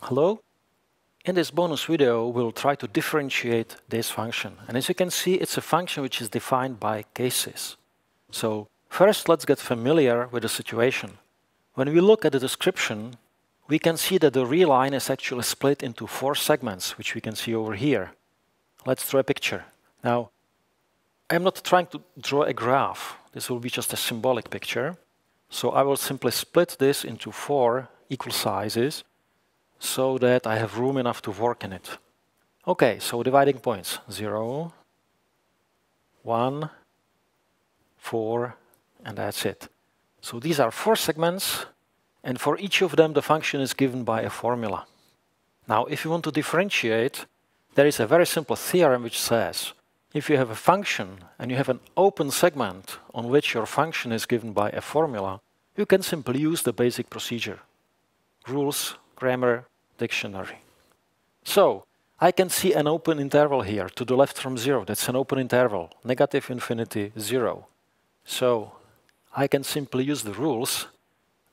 Hello. In this bonus video, we'll try to differentiate this function. And as you can see, it's a function which is defined by cases. So first, let's get familiar with the situation. When we look at the description, we can see that the real line is actually split into 4 segments, which we can see over here. Let's draw a picture. Now, I'm not trying to draw a graph. This will be just a symbolic picture. So I will simply split this into 4 equal sizes, so that I have room enough to work in it. Okay, so dividing points, 0, 1, 4, and that's it. So these are 4 segments, and for each of them the function is given by a formula. Now, if you want to differentiate, there is a very simple theorem which says, if you have a function and you have an open segment on which your function is given by a formula, you can simply use the basic procedure. Rules, grammar, dictionary. So I can see an open interval here to the left from 0. That's an open interval, negative infinity, 0. So I can simply use the rules,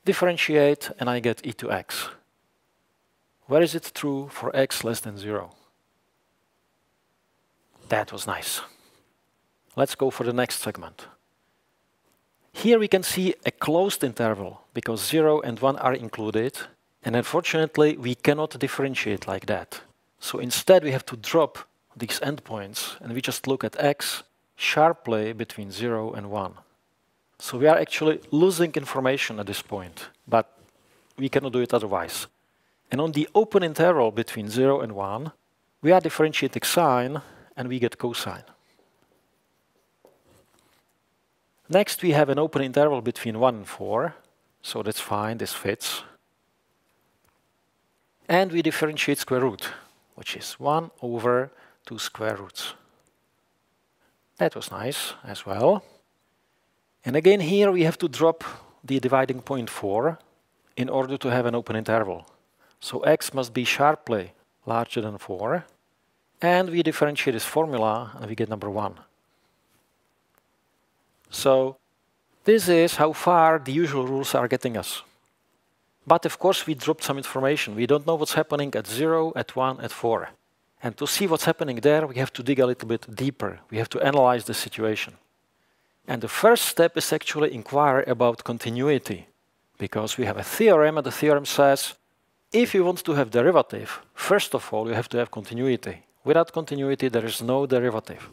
differentiate, and I get e to x. Where is it true for x less than 0? That was nice. Let's go for the next segment. Here we can see a closed interval because 0 and 1 are included. And unfortunately, we cannot differentiate like that. So instead, we have to drop these endpoints, and we just look at x sharply between 0 and 1. So we are actually losing information at this point, but we cannot do it otherwise. And on the open interval between 0 and 1, we are differentiating sine, and we get cosine. Next, we have an open interval between 1 and 4. So that's fine, this fits. And we differentiate square root, which is 1 over 2 square roots. That was nice as well. And again, here we have to drop the dividing point 4 in order to have an open interval. So x must be sharply larger than 4. And we differentiate this formula, and we get number 1. So this is how far the usual rules are getting us. But of course, we dropped some information. We don't know what's happening at 0, at 1, at 4. And to see what's happening there, we have to dig a little bit deeper. We have to analyze the situation. And the first step is actually inquire about continuity, because we have a theorem, and the theorem says, if you want to have derivative, first of all, you have to have continuity. Without continuity, there is no derivative.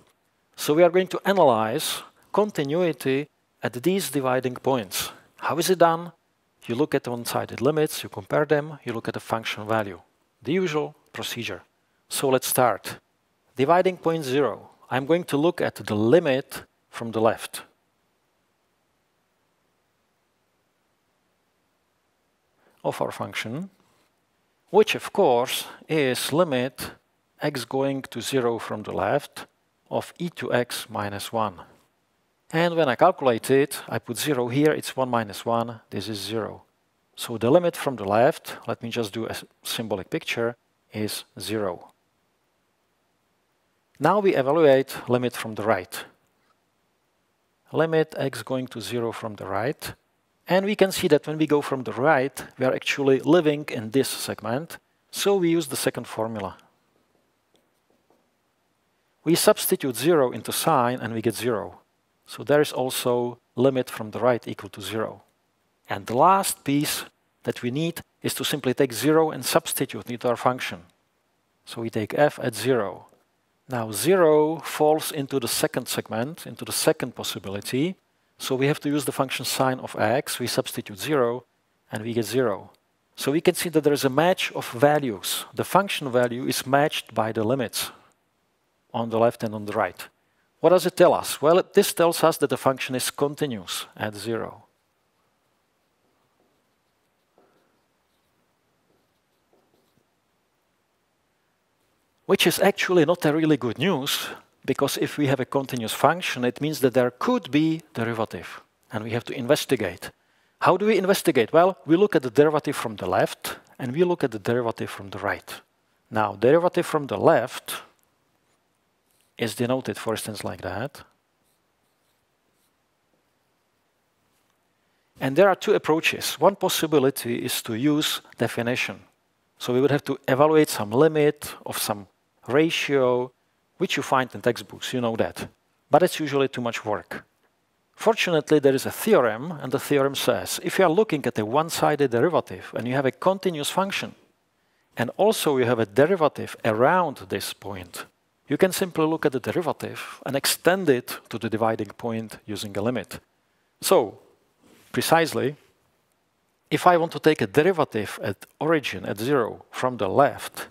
So we are going to analyze continuity at these dividing points. How is it done? You look at the one-sided limits, you compare them, you look at the function value. The usual procedure. So let's start. Dividing point 0. I'm going to look at the limit from the left. Of our function, which of course is limit x going to 0 from the left of e to x minus 1. And when I calculate it, I put 0 here, it's 1 minus 1, this is 0. So the limit from the left, let me just do a symbolic picture, is 0. Now we evaluate limit from the right. Limit x going to 0 from the right. And we can see that when we go from the right, we are actually living in this segment. So we use the second formula. We substitute 0 into sine, and we get 0. So there is also limit from the right equal to 0. And the last piece that we need is to simply take 0 and substitute into our function. So we take f at 0. Now 0 falls into the second segment, into the second possibility. So we have to use the function sine of x. We substitute 0, and we get 0. So we can see that there is a match of values. The function value is matched by the limits on the left and on the right. What does it tell us? Well, this tells us that the function is continuous at 0. Which is actually not a really good news, because if we have a continuous function, it means that there could be derivative, and we have to investigate. How do we investigate? Well, we look at the derivative from the left, and we look at the derivative from the right. Now, derivative from the left is denoted, for instance, like that. And there are two approaches. One possibility is to use definition. So we would have to evaluate some limit of some ratio, which you find in textbooks, you know that. But it's usually too much work. Fortunately, there is a theorem, and the theorem says, if you are looking at a one-sided derivative and you have a continuous function, and also you have a derivative around this point, you can simply look at the derivative and extend it to the dividing point using a limit. So, precisely, if I want to take a derivative at origin, at 0, from the left,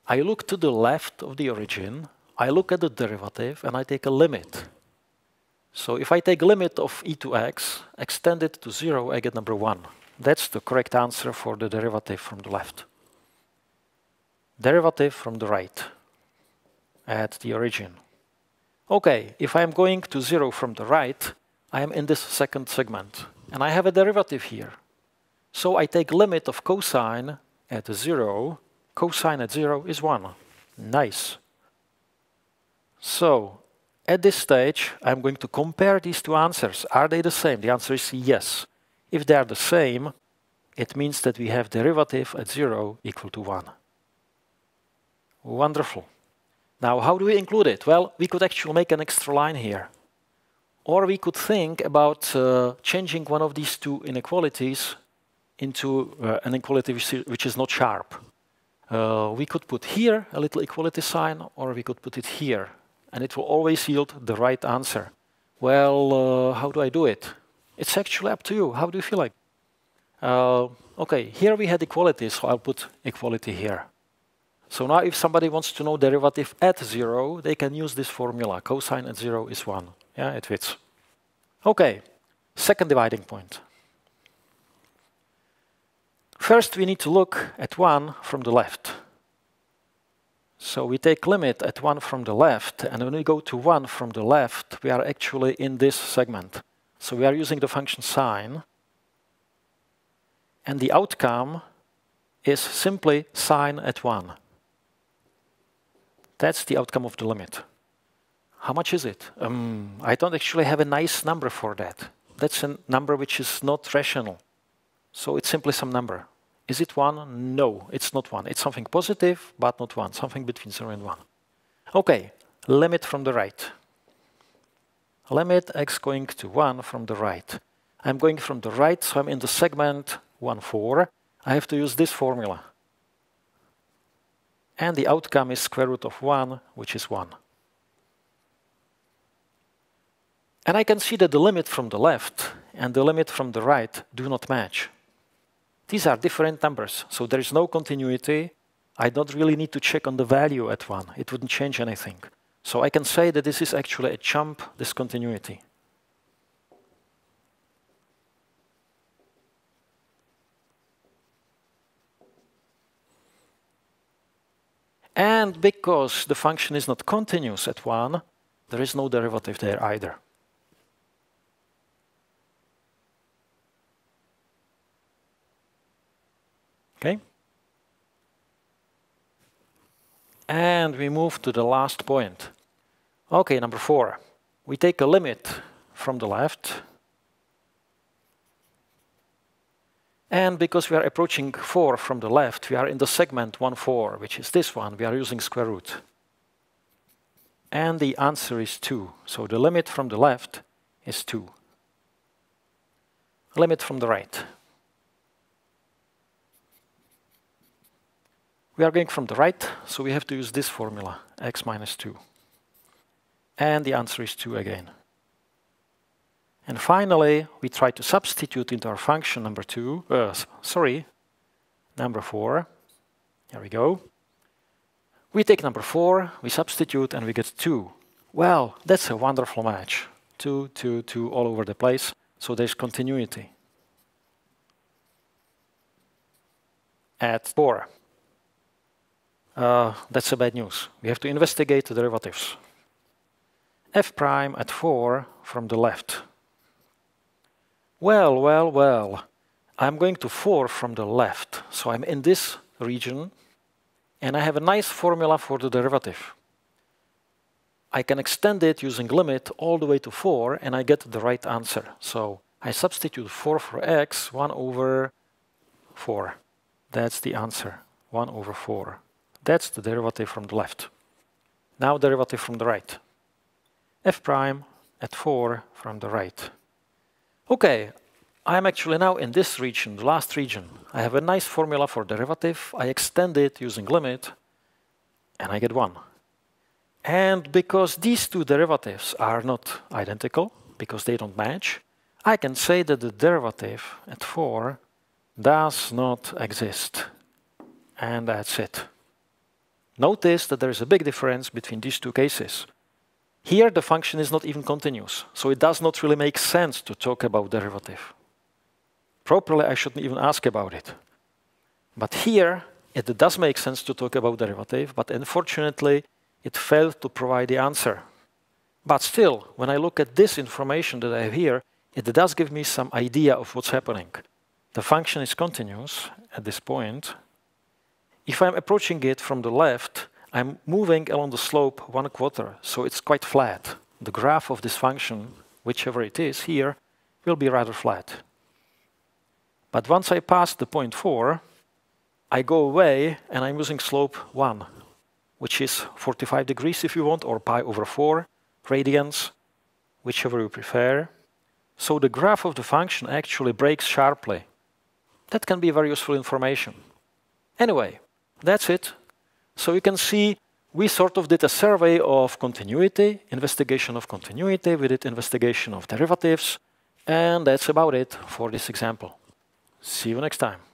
I look to the left of the origin, I look at the derivative, and I take a limit. So if I take limit of e to x, extend it to 0, I get number 1. That's the correct answer for the derivative from the left. Derivative from the right at the origin. Okay, if I'm going to 0 from the right, I am in this second segment, and I have a derivative here. So I take limit of cosine at 0. Cosine at 0 is 1. Nice. So at this stage, I'm going to compare these two answers. Are they the same? The answer is yes. If they are the same, it means that we have derivative at 0 equal to 1. Wonderful. Now, how do we include it? Well, we could actually make an extra line here. Or we could think about changing one of these two inequalities into an equality which is not sharp. We could put here a little equality sign, or we could put it here, and it will always yield the right answer. Well, how do I do it? It's actually up to you. How do you feel like? Okay, here we had equality, so I'll put equality here. So now if somebody wants to know derivative at 0, they can use this formula. Cosine at 0 is 1. Yeah, it fits. Okay, second dividing point. First, we need to look at 1 from the left. So we take limit at 1 from the left, and when we go to 1 from the left, we are actually in this segment. So we are using the function sine, and the outcome is simply sine at 1. That's the outcome of the limit. How much is it? I don't actually have a nice number for that. That's a number which is not rational. So it's simply some number. Is it 1? No, it's not 1. It's something positive, but not 1. Something between 0 and 1. Okay, limit from the right. Limit x going to 1 from the right. I'm going from the right, so I'm in the segment 1, 4. I have to use this formula. And the outcome is square root of 1, which is 1. And I can see that the limit from the left and the limit from the right do not match. These are different numbers, so there is no continuity. I don't really need to check on the value at 1. It wouldn't change anything. So I can say that this is actually a jump discontinuity. And because the function is not continuous at 1, there is no derivative there either. Okay? And we move to the last point. Okay, number 4. We take a limit from the left. And because we are approaching 4 from the left, we are in the segment 1, 4, which is this one. We are using square root. And the answer is 2. So the limit from the left is 2. Limit from the right. We are going from the right, so we have to use this formula, x minus 2. And the answer is 2 again. And finally, we try to substitute into our function number 4. Here we go. We take number 4, we substitute, and we get 2. Well, that's a wonderful match. 2, 2, 2 all over the place, so there's continuity. At 4. That's a bad news. We have to investigate the derivatives. F prime at 4 from the left. Well, well, well. I'm going to 4 from the left. So I'm in this region, and I have a nice formula for the derivative. I can extend it using limit all the way to 4, and I get the right answer. So I substitute 4 for x, 1 over 4. That's the answer. 1 over 4. That's the derivative from the left. Now derivative from the right. F prime at 4 from the right. Okay, I'm actually now in this region, the last region. I have a nice formula for derivative. I extend it using limit, and I get 1. And because these two derivatives are not identical, because they don't match, I can say that the derivative at 4 does not exist. And that's it. Notice that there is a big difference between these two cases. Here, the function is not even continuous, so it does not really make sense to talk about derivative. Properly, I shouldn't even ask about it. But here, it does make sense to talk about derivative, but unfortunately, it failed to provide the answer. But still, when I look at this information that I have here, it does give me some idea of what's happening. The function is continuous at this point. If I'm approaching it from the left, I'm moving along the slope 1/4, so it's quite flat. The graph of this function, whichever it is here, will be rather flat. But once I pass the point 4, I go away and I'm using slope 1, which is 45 degrees if you want, or pi over 4 radians, whichever you prefer. So the graph of the function actually breaks sharply. That can be very useful information. Anyway, that's it. So you can see we sort of did a survey of continuity, investigation of continuity, we did investigation of derivatives, and that's about it for this example. See you next time.